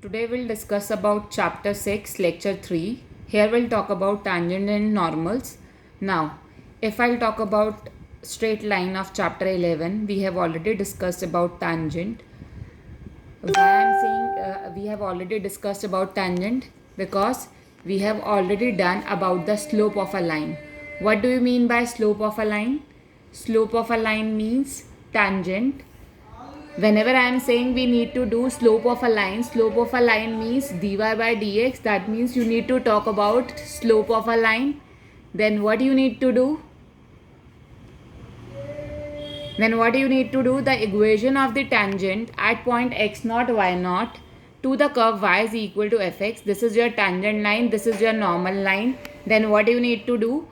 Today we'll discuss about chapter 6 lecture 3. Here we'll talk about tangent and normals. Now, if I'll talk about straight line of chapter 11, we have already discussed about tangent. Why I'm saying we have already discussed about tangent? Because we have already done about the slope of a line. What do you mean by slope of a line? Slope of a line means tangent. Whenever I am saying we need to do slope of a line means dy by dx. That means you need to talk about slope of a line. Then what you need to do? The equation of the tangent at point x0, y0 to the curve y is equal to fx. This is your tangent line. This is your normal line. Then what you need to do?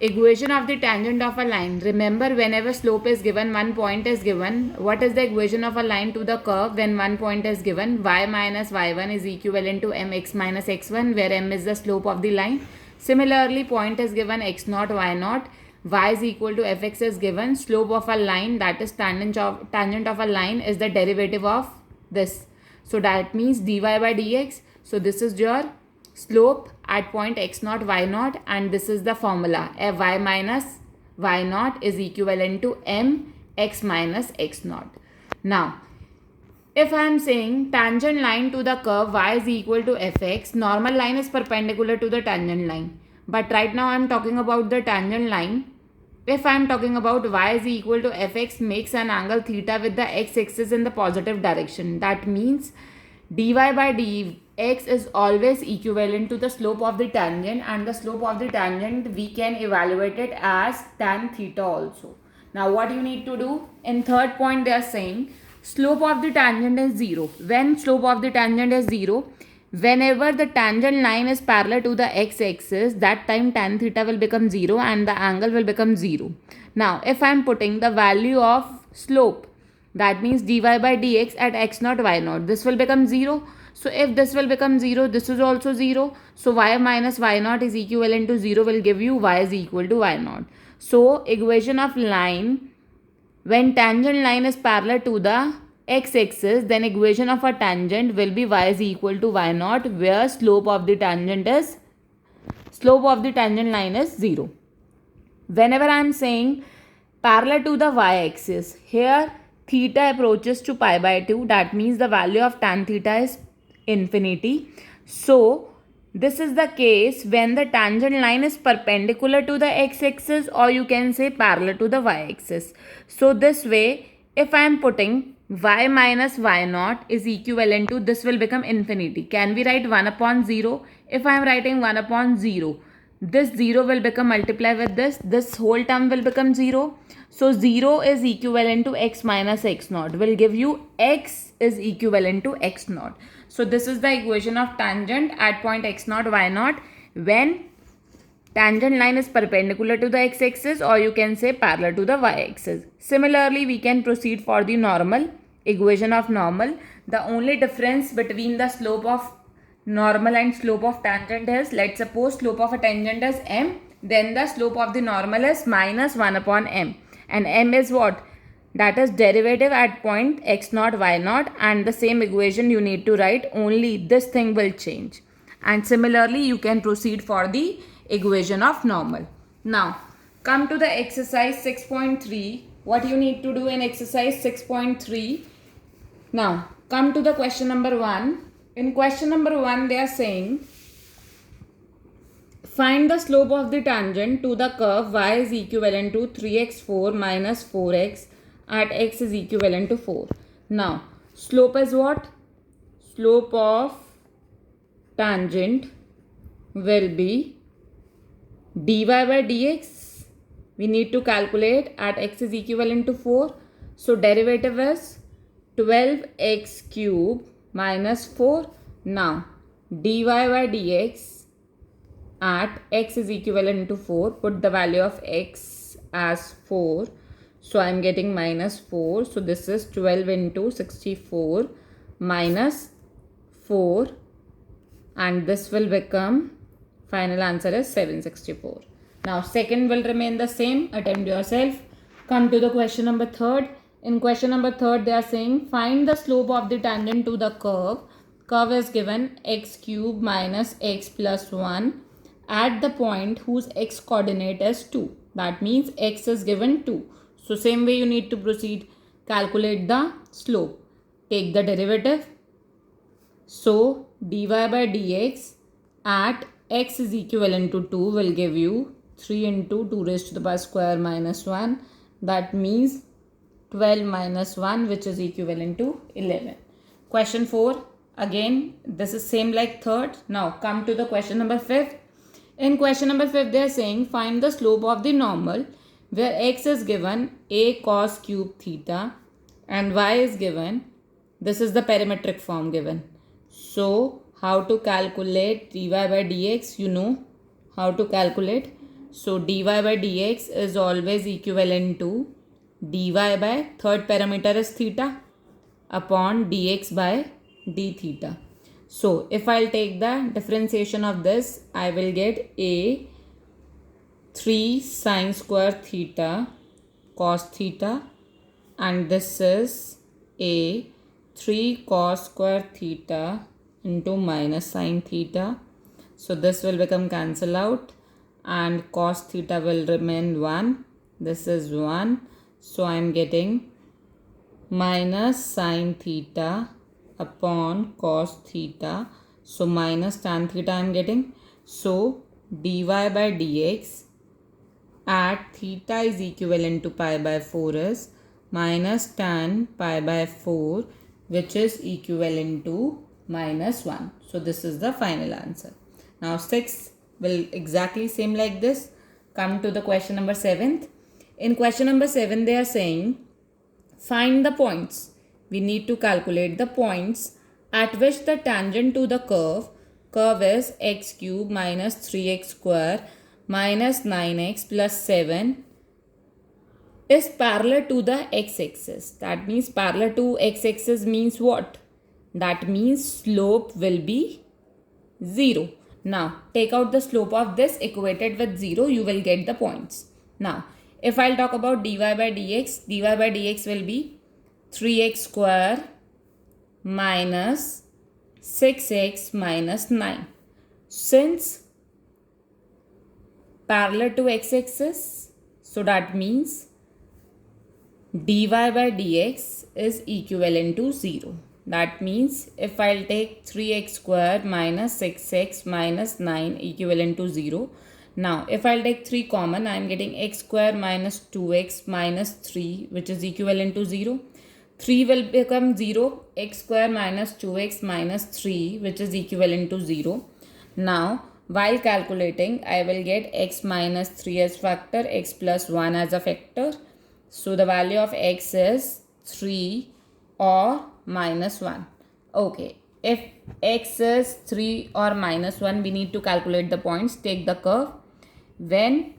Equation of the tangent of a line. Remember, whenever slope is given, one point is given. What is the equation of a line to the curve when one point is given? Y minus y1 is equivalent to mx minus x1, where m is the slope of the line. Similarly, point is given x0, y0. Y is equal to fx is given. Slope of a line, that is tangent of a line, is the derivative of this. So that means dy by dx. So this is your slope at point x0, y0, and this is the formula. Y minus y0 is equivalent to m x minus x0. Now, if I am saying tangent line to the curve y is equal to fx, normal line is perpendicular to the tangent line. But right now I am talking about the tangent line. If I am talking about y is equal to fx makes an angle theta with the x-axis in the positive direction. That means dy by dx is always equivalent to the slope of the tangent, and the slope of the tangent we can evaluate it as tan theta also. Now what you need to do? In third point they are saying slope of the tangent is 0. When slope of the tangent is 0, whenever the tangent line is parallel to the x-axis, that time tan theta will become 0 and the angle will become 0. Now if I am putting the value of slope, that means dy by dx at x0, y0, this will become 0. So if this will become 0, this is also 0. So y minus y0 is equivalent to 0 will give you y is equal to y0. So equation of line, when tangent line is parallel to the x-axis, then equation of a tangent will be y is equal to y0, where slope of the tangent line is 0. Whenever I am saying parallel to the y-axis, here theta approaches to pi by 2, that means the value of tan theta is infinity. So this is the case when the tangent line is perpendicular to the x-axis, or you can say parallel to the y-axis. So this way, if I am putting y minus y0 is equivalent to, this will become infinity. Can we write 1 upon 0? If I am writing 1 upon 0, this 0 will become multiplied with this whole term will become 0. So 0 is equivalent to x minus x0, will give you x is equivalent to x0. So this is the equation of tangent at point x0, y0 when tangent line is perpendicular to the x-axis, or you can say parallel to the y-axis. Similarly, we can proceed for the normal, equation of normal. The only difference between the slope of normal and slope of tangent is, let's suppose slope of a tangent is m, then the slope of the normal is minus 1 upon m. And m is what? That is derivative at point x0, y0, and the same equation you need to write, only this thing will change. And similarly, you can proceed for the equation of normal. Now, come to the exercise 6.3. What you need to do in exercise 6.3? Now, come to the question number 1. In question number 1, they are saying, find the slope of the tangent to the curve y is equivalent to 3x4 minus 4x at x is equivalent to 4. Now, slope is what? Slope of tangent will be dy by dx. We need to calculate at x is equivalent to 4. So derivative is 12x cube minus 4. Now dy by dx at x is equivalent to 4. Put the value of x as 4. So I am getting minus 4. So this is 12 into 64 minus 4. And this will become, final answer is 764. Now second will remain the same. Attempt yourself. Come to the question number 3. In question number 3, they are saying find the slope of the tangent to the curve Curve is given x cube minus x plus 1 at the point whose x coordinate is 2. That means x is given 2. So same way you need to proceed. Calculate the slope. Take the derivative. So dy by dx at x is equivalent to 2 will give you 3 into 2 raised to the power square minus 1. That means 12 minus 1, which is equivalent to 11. Question 4. Again, this is same like third. Now come to the question number 5. In question number 5, they are saying find the slope of the normal where x is given a cos cube theta and y is given, this is the parametric form given. So how to calculate dy by dx? You know how to calculate. So dy by dx is always equivalent to dy by third parameter is theta upon dx by d theta. So if I'll take the differentiation of this, I will get a 3 sine square theta cos theta, and this is a 3 cos square theta into minus sine theta. So this will become cancel out and cos theta will remain 1. This is 1. So I am getting minus sine theta upon cos theta. So minus tan theta I am getting. So dy by dx at theta is equivalent to pi by 4 is minus tan pi by 4, which is equivalent to minus 1. So this is the final answer. Now 6 will exactly same like this. Come to the question number 7. In question number 7, they are saying find the points. We need to calculate the points at which the tangent to the curve is x cube minus 3x square minus 9x plus 7 is parallel to the x-axis. That means parallel to x-axis means what? That means slope will be 0. Now take out the slope of this equated with 0, you will get the points. Now if I'll talk about dy by dx will be 3x square minus 6x minus 9. Since parallel to x-axis, so that means dy by dx is equivalent to 0. That means if I'll take 3x square minus 6x minus 9 equivalent to 0. Now if I'll take 3 common, I am getting x square minus 2x minus 3, which is equivalent to 0. 3 will become 0, x square minus 2x minus 3, which is equivalent to 0. Now while calculating, I will get x minus 3 as factor, x plus 1 as a factor. So the value of x is 3 or minus 1. Okay, if x is 3 or minus 1, we need to calculate the points. Take the curve. When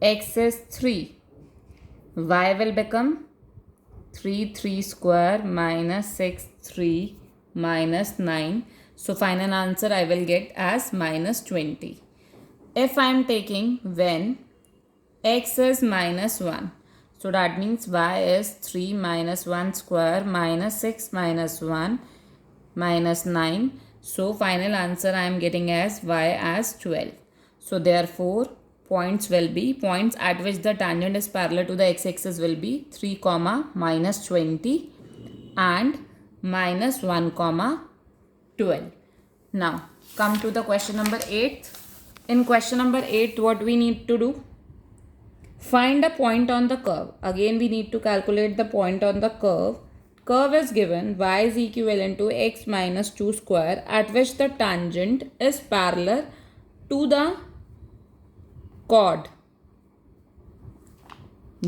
x is 3, y will become 3 square minus 6 3 minus 9. So final answer I will get as minus 20. If I am taking when x is minus 1, so that means y is 3 minus 1 square minus 6 minus 1 minus 9. So final answer I am getting as y as 12. So therefore points will be, points at which the tangent is parallel to the x-axis will be 3 comma minus 20 and minus 1 comma 12. Now come to the question number 8. In question number 8, what we need to do? Find a point on the curve. Again we need to calculate the point on the curve. Curve is given y is equivalent to x minus 2 square at which the tangent is parallel to the chord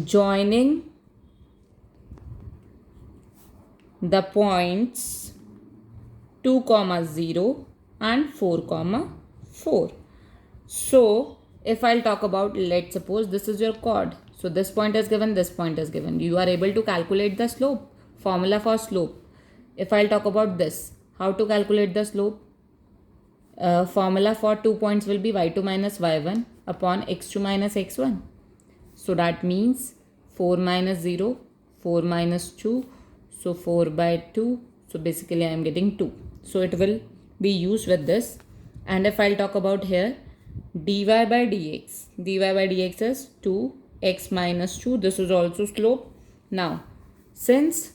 joining the points 2, 0 and 4, 4. So if I'll talk about, let's suppose this is your chord. So this point is given, this point is given. You are able to calculate the slope. Formula for slope. If I'll talk about this, how to calculate the slope? Formula for 2 points will be y2 minus y1 upon x2 minus x1. So that means 4 minus 0, 4 minus 2. So 4 by 2. So basically I am getting 2. So it will be used with this. And if I'll talk about here, dy by dx is 2x minus 2. This is also slope. Now, since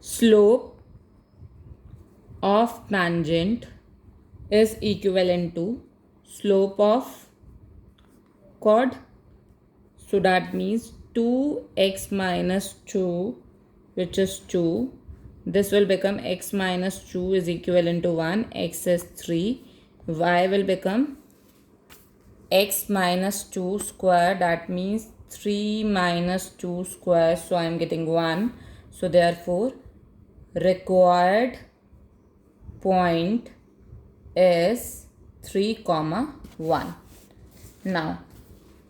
slope of tangent is equivalent to slope of chord, so that means 2x minus 2, which is 2. This will become x minus 2 is equivalent to 1. X is 3. Y will become x minus 2 square. That means 3 minus 2 square. So I am getting 1. So therefore, required point is 3, 1. Now,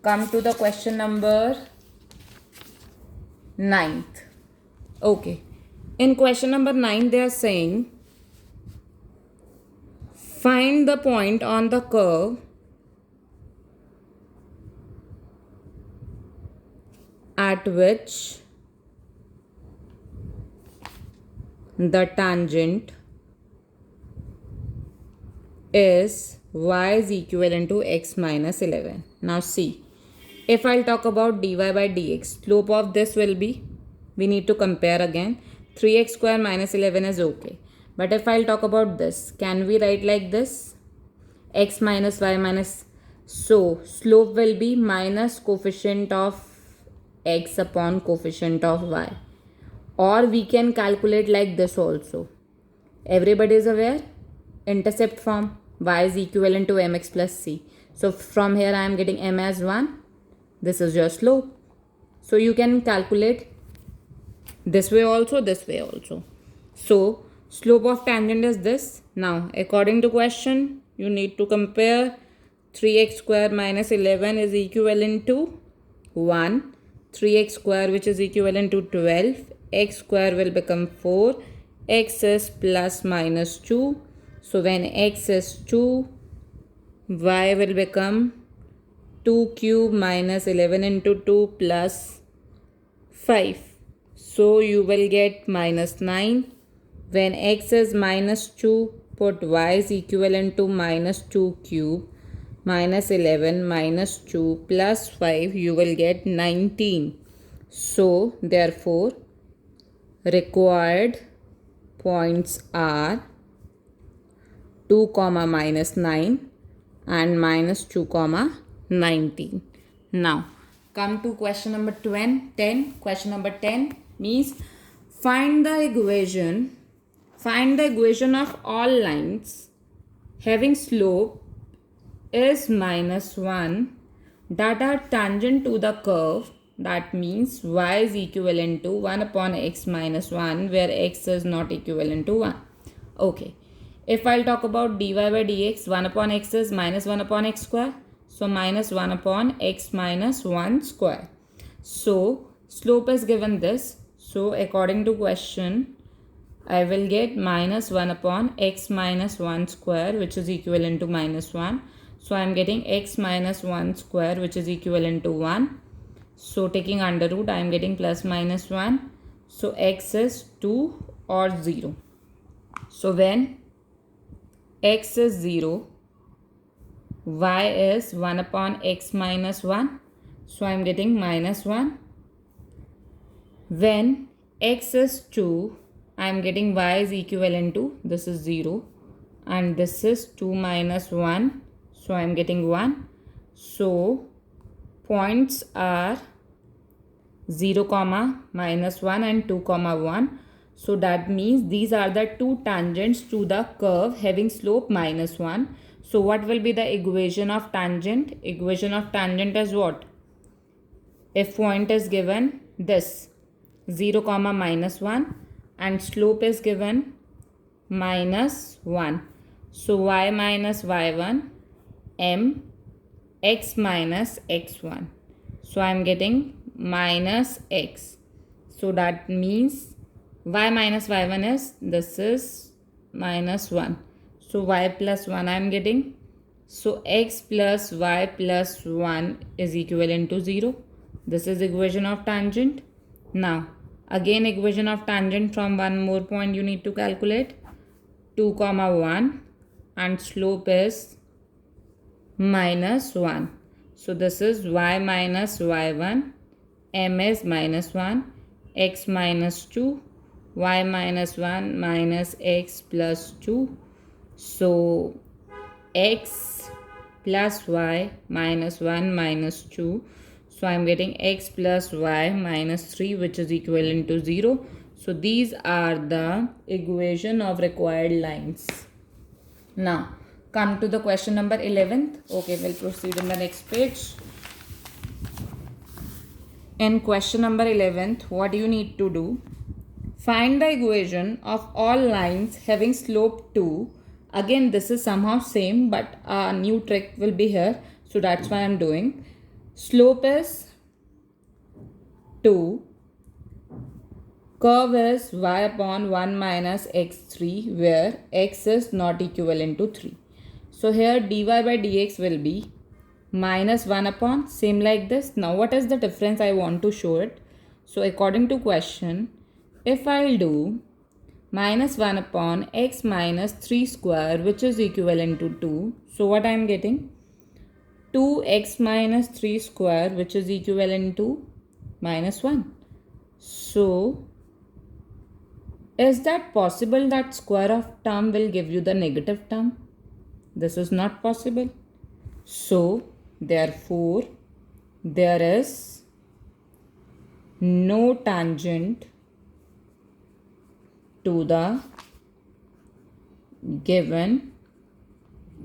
come to the question number 9th. Okay. In question number 9, they are saying, find the point on the curve at which the tangent is y is equivalent to x minus 11. Now see, if I'll talk about dy by dx, slope of this will be, we need to compare again. 3x square minus 11 is okay. But if I'll talk about this, can we write like this? X minus y minus, so slope will be minus coefficient of x upon coefficient of y. Or we can calculate like this also. Everybody is aware? Intercept form, y is equivalent to mx plus c. So from here I am getting m as 1. This is your slope. So you can calculate this way also, this way also. So slope of tangent is this. Now according to question, you need to compare 3x square minus 11 is equivalent to 1. 3x square which is equivalent to 12. X square will become 4. X is plus minus 2. So when x is 2, y will become 2 cube minus 11 into 2 plus 5. So you will get minus 9. When x is minus 2, put y is equivalent to minus 2 cube minus 11 minus 2 plus 5. You will get 19. So therefore, required points are 2 comma minus 9 and minus 2 comma 19. Now come to question number 10. Question number 10 means find the equation of all lines having slope is minus 1 that are tangent to the curve. That means y is equivalent to 1 upon x minus 1 where x is not equivalent to 1. Okay. If I'll talk about dy by dx, 1 upon x is minus 1 upon x square. So minus 1 upon x minus 1 square. So slope is given this. So according to question, I will get minus 1 upon x minus 1 square which is equivalent to minus 1. So I am getting x minus 1 square which is equivalent to 1. So taking under root, I am getting plus minus 1. So x is 2 or 0. So when x is 0, y is 1 upon x minus 1. So I am getting minus 1. When x is 2, I am getting y is equivalent to, this is 0 and this is 2 minus 1. So I am getting 1. So points are 0 comma minus 1 and 2 comma 1. So that means these are the two tangents to the curve having slope minus 1. So what will be the equation of tangent? Equation of tangent is what? If point is given this 0 comma minus 1 and slope is given minus 1. So y minus y1 m x minus x1. So I am getting minus x. So that means y minus y1 is, this is minus 1. So y plus 1 I am getting. So x plus y plus 1 is equivalent to 0. This is equation of tangent. Now Again, equation of tangent from one more point you need to calculate. 2 comma 1 and slope is minus 1. So this is y minus y1, m is minus 1, x minus 2, y minus 1 minus x plus 2. So x plus y minus 1 minus 2. So I am getting x plus y minus 3, which is equivalent to 0. So these are the equation of required lines. Now come to the question number 11th. Okay, we'll proceed in the next page. In question number 11th, what you need to do? Find the equation of all lines having slope 2. Again, this is somehow same, but a new trick will be here. So that's why I'm doing. Slope is 2. Curve is y upon 1 minus x3, where x is not equivalent to 3. So here dy by dx will be minus 1 upon, same like this. Now what is the difference? I want to show it. So according to question, if I'll do minus 1 upon x minus 3 square, which is equivalent to 2. So what I am getting? 2x minus 3 square, which is equivalent to minus 1. So is that possible that square of term will give you the negative term? This is not possible. So therefore there is no tangent to the given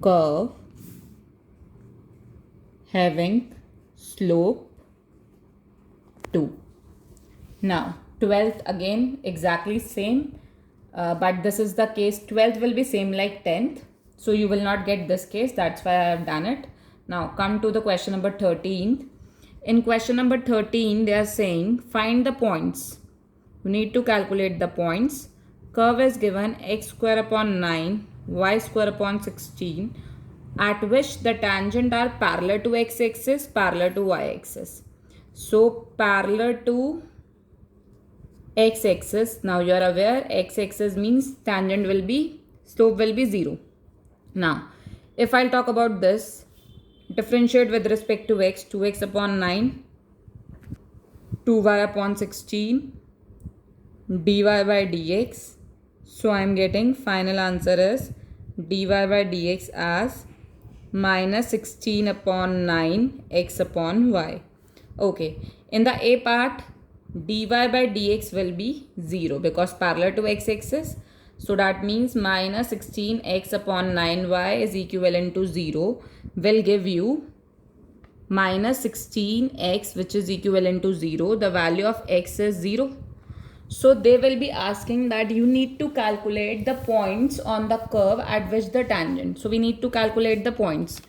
curve having slope 2. Now 12th again exactly same, but this is the case. 12th will be same like 10th, so you will not get this case. That's why I have done it. Now come to the question number 13th. In question number 13 they are saying find the points. You need to calculate the points. Curve is given x square upon 9, y square upon 16, at which the tangent are parallel to x-axis, parallel to y-axis. So parallel to x-axis, now you are aware x-axis means tangent will be, slope will be 0. Now if I'll talk about this, differentiate with respect to x, 2x upon 9, 2y upon 16, dy by dx. So I am getting final answer is dy by dx as minus 16 upon 9 x upon y. Okay, in the a part dy by dx will be 0 because parallel to x-axis. So that means minus 16 x upon 9y is equivalent to 0 will give you minus 16 x, which is equivalent to 0. The value of x is 0. So they will be asking that you need to calculate the points on the curve at which the tangent. So we need to calculate the points.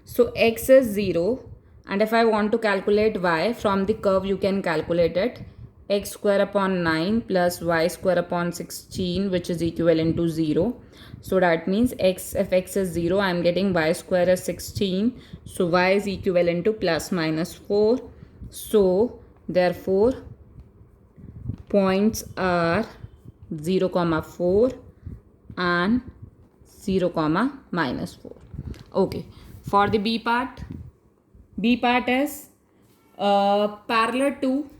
So x is 0, and if I want to calculate y from the curve, you can calculate it. X square upon 9 plus y square upon 16, which is equivalent to 0. So that means x, if x is 0, I am getting y square is 16. So y is equivalent to plus minus 4. So therefore points are 0 comma 4 and 0 comma minus 4. Okay, for the b part is parallel to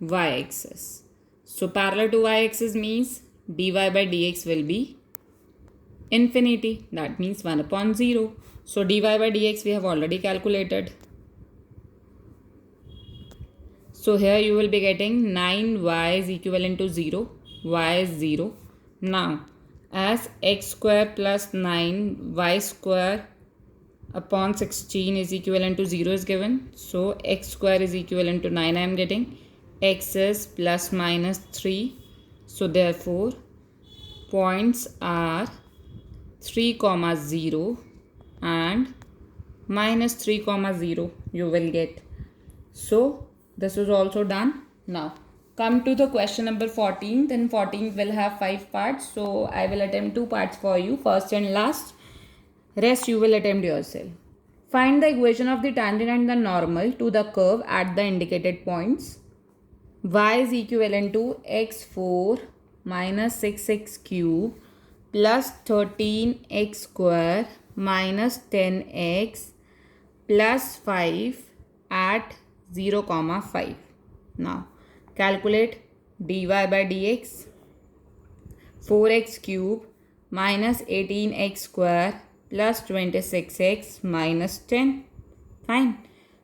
y-axis. So parallel to y-axis means dy by dx will be infinity. That means 1 upon 0. So dy by dx we have already calculated. So here you will be getting 9y is equivalent to 0. Y is 0. Now as x square plus 9 y square upon 16 is equivalent to 0 is given. So x square is equivalent to 9 I am getting. X is plus minus 3. So therefore points are 3 comma 0 and minus 3 comma 0 you will get. So this is also done. Now come to the question number 14th. In 14th will have 5 parts. So I will attempt 2 parts for you, first and last. Rest you will attempt yourself. Find the equation of the tangent and the normal to the curve at the indicated points. y is equivalent to x4 minus 6x cube plus 13x square minus 10x plus 5 at 0, 5. Now calculate dy by dx. 4x cube minus 18x square plus 26x minus 10. Fine.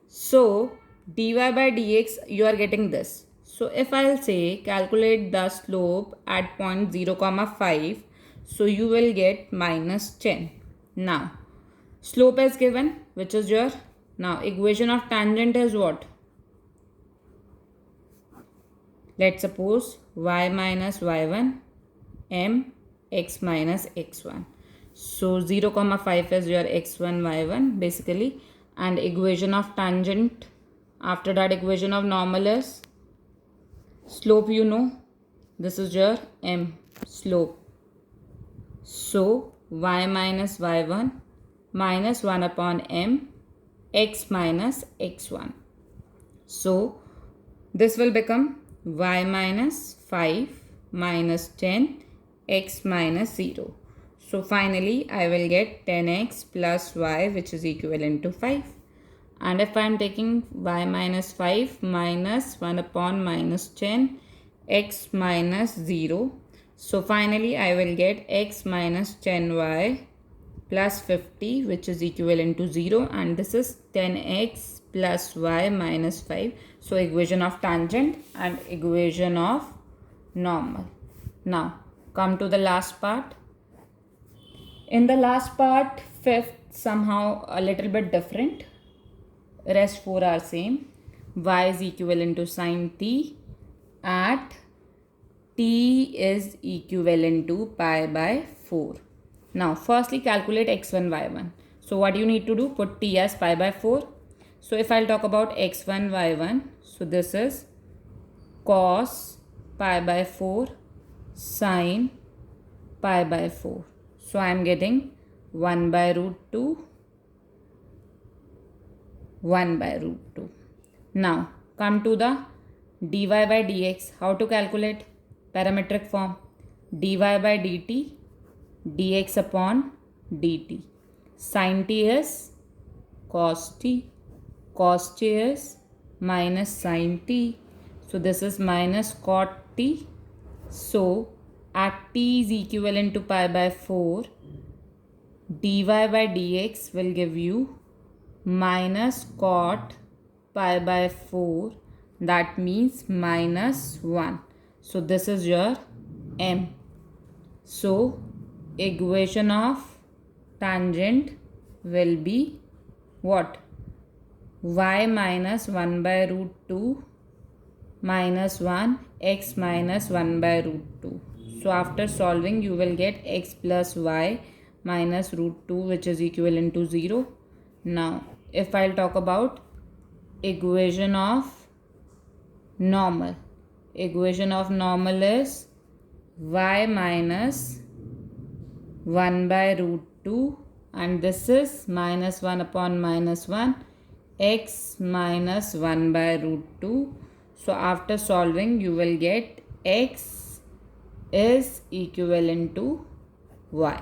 So dy by dx, you are getting this. So if I'll say calculate the slope at point 0, 5, so you will get minus 10. Now slope is given, which is your, now equation of tangent is what? Let's suppose y minus y1 m x minus x1. So 0, 5 is your x1 y1 basically, and equation of tangent, after that equation of normal is slope, you know, this is your m, slope. So y minus y1 minus 1 upon m x minus x1. So this will become y minus 5 minus 10 x minus 0. So finally I will get 10x plus y, which is equivalent to 5. And if I am taking y minus 5 minus 1 upon minus 10 x minus 0, so finally I will get x minus 10y plus 50, which is equivalent to 0, and this is 10x plus y minus 5. So equation of tangent and equation of normal. Now come to the last part. In the last part, fifth somehow a little bit different. Rest 4 are same. Y is equivalent to sine t at t is equivalent to pi by 4. Now firstly calculate x1 y1. So what you need to do, put t as pi by 4. So if I'll talk about x1 y1, so this is cos pi by 4 sine pi by 4. So I am getting 1 by root 2, 1 by root 2. Now come to the dy by dx. How to calculate? Parametric form. dy by dt dx upon dt. Sin t is cos t. Cos t is minus sin t. So this is minus cot t. So at t is equivalent to pi by 4, dy by dx will give you minus cot pi by 4. That means minus 1. So this is your m. So equation of tangent will be what? Y minus 1 by root 2 minus 1 x minus 1 by root 2. So after solving you will get x plus y minus root 2, which is equivalent to 0. Now if I'll talk about equation of normal. Equation of normal is y minus 1 by root 2, and this is minus 1 upon minus 1 x minus 1 by root 2. So after solving you will get x is equivalent to y.